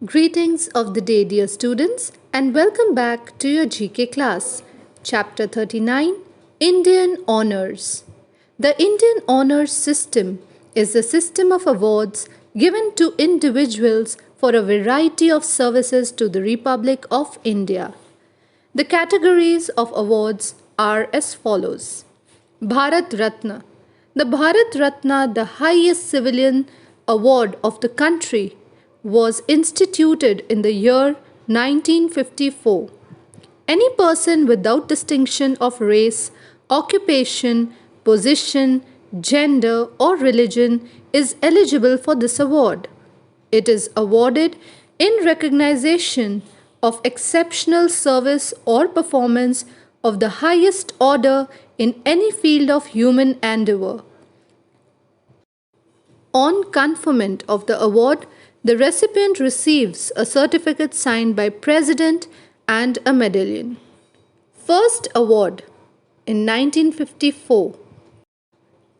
Greetings of the day, dear students, and welcome back to your GK class. Chapter 39 Indian Honours. The Indian Honours System is a system of awards given to individuals for a variety of services to the Republic of India. The categories of awards are as follows: Bharat Ratna. The Bharat Ratna, the highest civilian award of the country, was instituted in the year 1954. Any person without distinction of race, occupation, position, gender, or religion is eligible for this award. It is awarded in recognition of exceptional service or performance of the highest order in any field of human endeavor. On conferment of the award, the recipient receives a certificate signed by President and a medallion. First award in 1954.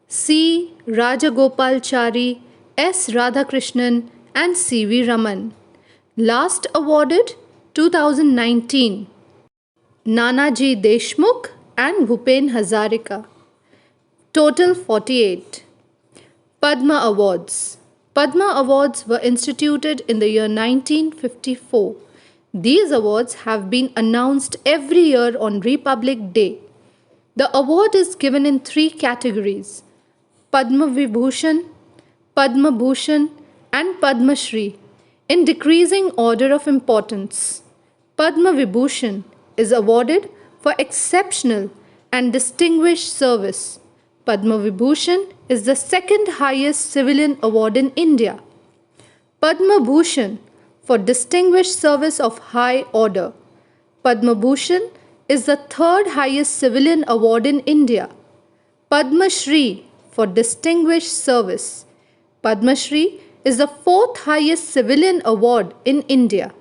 C. Rajagopalachari, S. Radhakrishnan and C.V. Raman. Last awarded 2019. Nanaji Deshmukh and Bhupen Hazarika. Total 48. Padma Awards. Padma Awards were instituted in the year 1954. These awards have been announced every year on Republic Day. The award is given in three categories: Padma Vibhushan, Padma Bhushan and Padma Shri in decreasing order of importance. Padma Vibhushan is awarded for exceptional and distinguished service. Padma Vibhushan is the second highest civilian award in India. Padma Bhushan for distinguished service of high order. Padma Bhushan is the third highest civilian award in India. Padma Shri for distinguished service. Padma Shri is the fourth highest civilian award in India.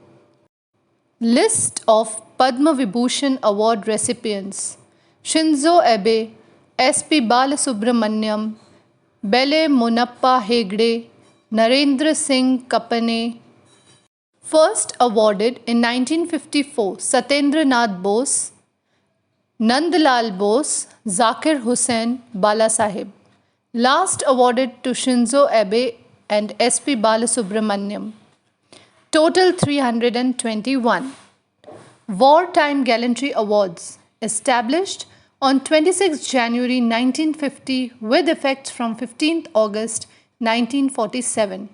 List of Padma Vibhushan award recipients: Shinzo Abe, S.P. Balasubramaniam, Bele Munappa Hegde, Narendra Singh Kapane. First awarded in 1954, Satyendra Nath Bose, Nandlal Bose, Zakir Hussain Balasaheb. Last awarded to Shinzo Abe and S.P. Balasubramaniam. Total 321. Wartime Gallantry Awards, established on 26 January 1950 with effect from 15th August 1947.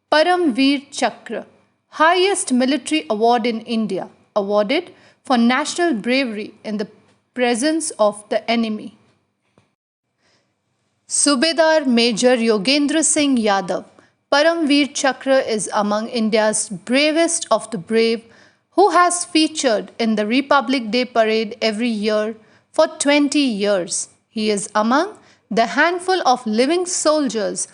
Param Veer Chakra, highest military award in India, awarded for national bravery in the presence of the enemy. Subedar Major Yogendra Singh Yadav, Param Veer Chakra is among India's bravest of the brave, who has featured in the Republic Day Parade every year for 20 years. He is among the handful of living soldiers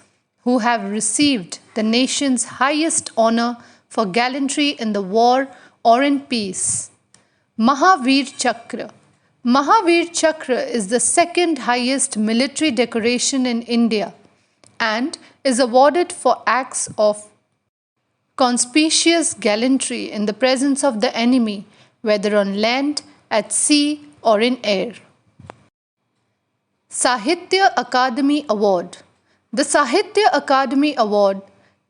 who have received the nation's highest honor for gallantry in the war or in peace. Mahavir Chakra. Mahavir Chakra is the second highest military decoration in India and is awarded for acts of conspicuous gallantry in the presence of the enemy, whether on land, at sea, or in air. Sahitya Akademi Award. The Sahitya Akademi Award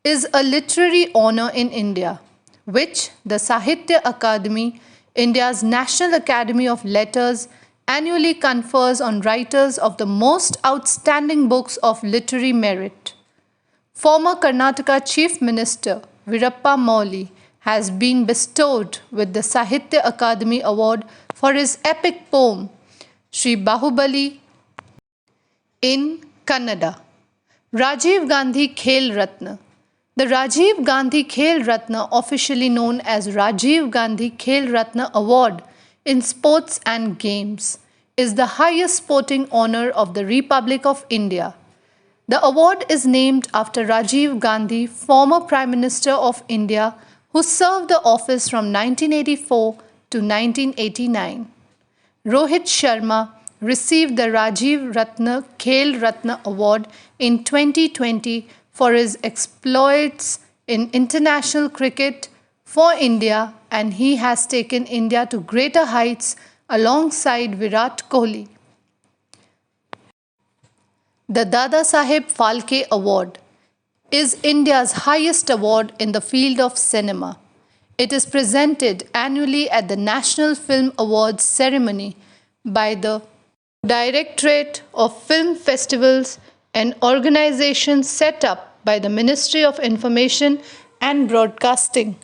is a literary honor in India, which the Sahitya Akademi, India's National Academy of Letters, annually confers on writers of the most outstanding books of literary merit. Former Karnataka Chief Minister Virappa Moily has been bestowed with the Sahitya Akademi Award for his epic poem Sri Bahubali in Kannada. Rajiv Gandhi Khel Ratna. The Rajiv Gandhi Khel Ratna, officially known as Rajiv Gandhi Khel Ratna Award in Sports and Games, is the highest sporting honor of the Republic of India. The award is named after Rajiv Gandhi, former Prime Minister of India, who served the office from 1984 to 1989. Rohit Sharma received the Rajiv Ratna Khel Ratna Award in 2020 for his exploits in international cricket, for India, and he has taken India to greater heights alongside Virat Kohli. The Dada Saheb Phalke Award is India's highest award in the field of cinema. It is presented annually at the National Film Awards ceremony by the Directorate of Film Festivals, an organization set up by the Ministry of Information and Broadcasting.